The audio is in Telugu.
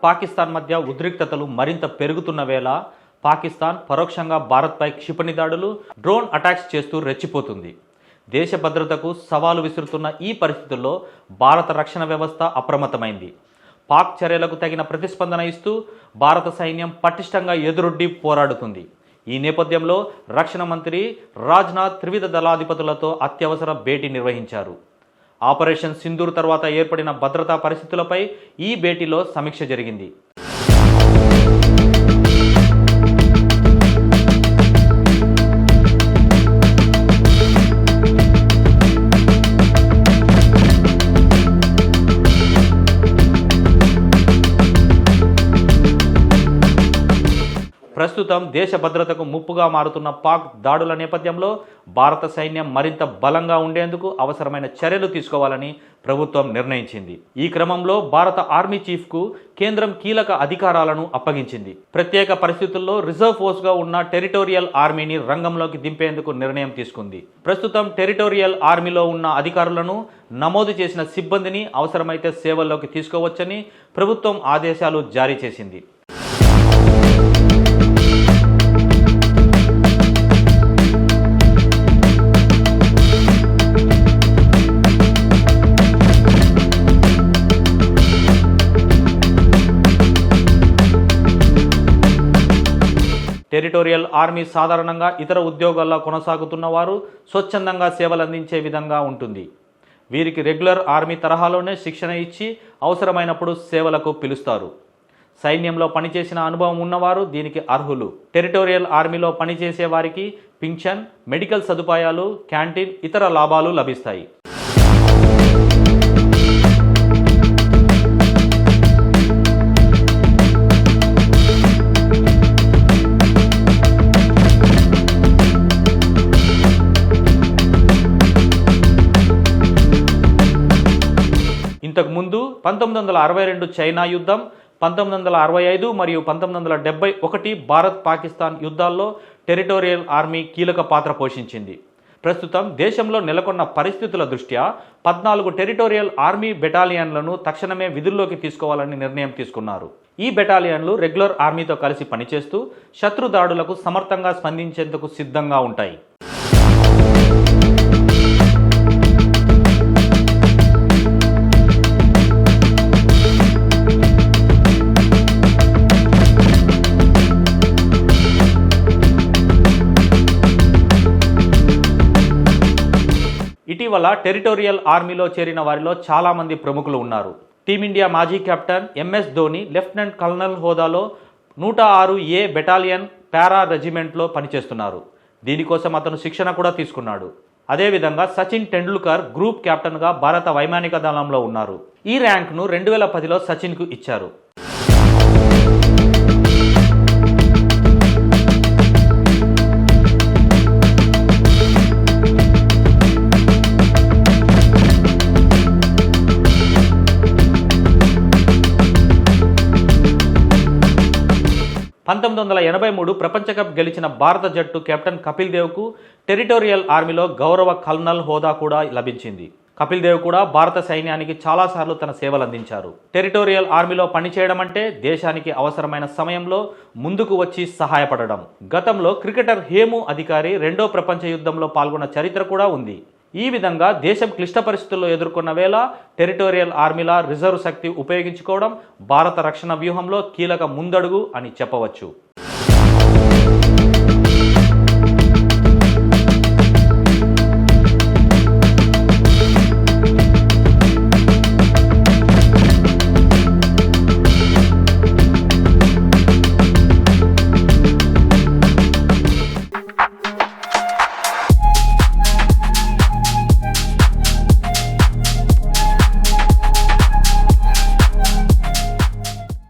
పాకిస్తాన్ మధ్య ఉద్రిక్తతలు మరింత పెరుగుతున్న వేళ పాకిస్తాన్ పరోక్షంగా భారత్పై క్షిపణి దాడులు, డ్రోన్ అటాక్స్ చేస్తూ రెచ్చిపోతుంది. దేశ భద్రతకు సవాలు విసురుతున్న ఈ పరిస్థితుల్లో భారత రక్షణ వ్యవస్థ అప్రమత్తమైంది. పాక్ చర్యలకు తగిన ప్రతిస్పందన ఇస్తూ భారత సైన్యం పటిష్టంగా ఎదురొడ్డి పోరాడుతుంది. ఈ నేపథ్యంలో రక్షణ మంత్రి రాజ్నాథ్ త్రివిధ దళాధిపతులతో అత్యవసర భేటీ నిర్వహించారు. ఆపరేషన్ సింధూర్ తర్వాత ఏర్పడిన భద్రతా పరిస్థితులపై ఈ భేటీలో సమీక్ష జరిగింది. ప్రస్తుతం దేశ భద్రతకు ముప్పుగా మారుతున్న పాక్ దాడుల నేపథ్యంలో భారత సైన్యం మరింత బలంగా ఉండేందుకు అవసరమైన చర్యలు తీసుకోవాలని ప్రభుత్వం నిర్ణయించింది. ఈ క్రమంలో భారత ఆర్మీ చీఫ్కు కేంద్రం కీలక అధికారాలను అప్పగించింది. ప్రత్యేక పరిస్థితుల్లో రిజర్వ్ ఫోర్స్గా ఉన్న టెరిటోరియల్ ఆర్మీని రంగంలోకి దింపేందుకు నిర్ణయం తీసుకుంది. ప్రస్తుతం టెరిటోరియల్ ఆర్మీలో ఉన్న అధికారులను, నమోదు చేసిన సిబ్బందిని అవసరమైతే సేవల్లోకి తీసుకోవచ్చని ప్రభుత్వం ఆదేశాలు జారీ చేసింది. టెరిటోరియల్ ఆర్మీ సాధారణంగా ఇతర ఉద్యోగాల్లో కొనసాగుతున్న వారు స్వచ్ఛందంగా సేవలు అందించే విధంగా ఉంటుంది. వీరికి రెగ్యులర్ ఆర్మీ తరహాలోనే శిక్షణ ఇచ్చి అవసరమైనప్పుడు సేవలకు పిలుస్తారు. సైన్యంలో పనిచేసిన అనుభవం ఉన్నవారు దీనికి అర్హులు. టెరిటోరియల్ ఆర్మీలో పనిచేసే వారికి పింఛన్, మెడికల్ సదుపాయాలు, క్యాంటీన్, ఇతర లాభాలు లభిస్తాయి. ఇంతకు ముందు 1962 చైనా యుద్ధం, 1965 మరియు 1971 భారత్ పాకిస్తాన్ యుద్ధాల్లో టెరిటోరియల్ ఆర్మీ కీలక పాత్ర పోషించింది. ప్రస్తుతం దేశంలో నెలకొన్న పరిస్థితుల దృష్ట్యా 14 టెరిటోరియల్ ఆర్మీ బెటాలియన్లను తక్షణమే విధుల్లోకి తీసుకోవాలని నిర్ణయం తీసుకున్నారు. ఈ బెటాలియన్లు రెగ్యులర్ ఆర్మీతో కలిసి పనిచేస్తూ శత్రు దాడులకు సమర్థంగా స్పందించేందుకు సిద్ధంగా ఉంటాయి. ఇటీవల టెరిటోరియల్ ఆర్మీలో చేరిన వారిలో చాలామంది ప్రముఖులు ఉన్నారు. టీమిండియా మాజీ captain MS Dhoni lieutenant colonel హోదాలో 106A బెటాలియన్ పారా రెజిమెంట్లో పనిచేస్తున్నారు. దీనికోసం అతను శిక్షణ కూడా తీసుకున్నాడు. అదేవిధంగా సచిన్ టెండూల్కర్ గ్రూప్ కెప్టెన్గా భారత వైమానిక దళంలో ఉన్నారు. ఈ ర్యాంక్ను 2010లో సచిన్కు ఇచ్చారు. పంతొమ్మిది 1983 ప్రపంచ కప్ గెలిచిన భారత జట్టు కెప్టెన్ కపిల్ దేవ్కు టెరిటోరియల్ ఆర్మీలో గౌరవ కల్నల్ హోదా కూడా లభించింది. కపిల్ దేవ్ కూడా భారత సైన్యానికి చాలాసార్లు తన సేవలు అందించారు. టెరిటోరియల్ ఆర్మీలో పనిచేయడం అంటే దేశానికి అవసరమైన సమయంలో ముందుకు వచ్చి సహాయపడడం. గతంలో క్రికెటర్ హేము అధికారి 2వ ప్రపంచ యుద్ధంలో పాల్గొన్న చరిత్ర కూడా ఉంది. ఈ విధంగా దేశం క్లిష్ట పరిస్థితుల్లో ఎదుర్కొన్న వేళ టెరిటోరియల్ ఆర్మీల రిజర్వ్ శక్తి ఉపయోగించుకోవడం భారత రక్షణ వ్యూహంలో కీలక ముందడుగు అని చెప్పవచ్చు.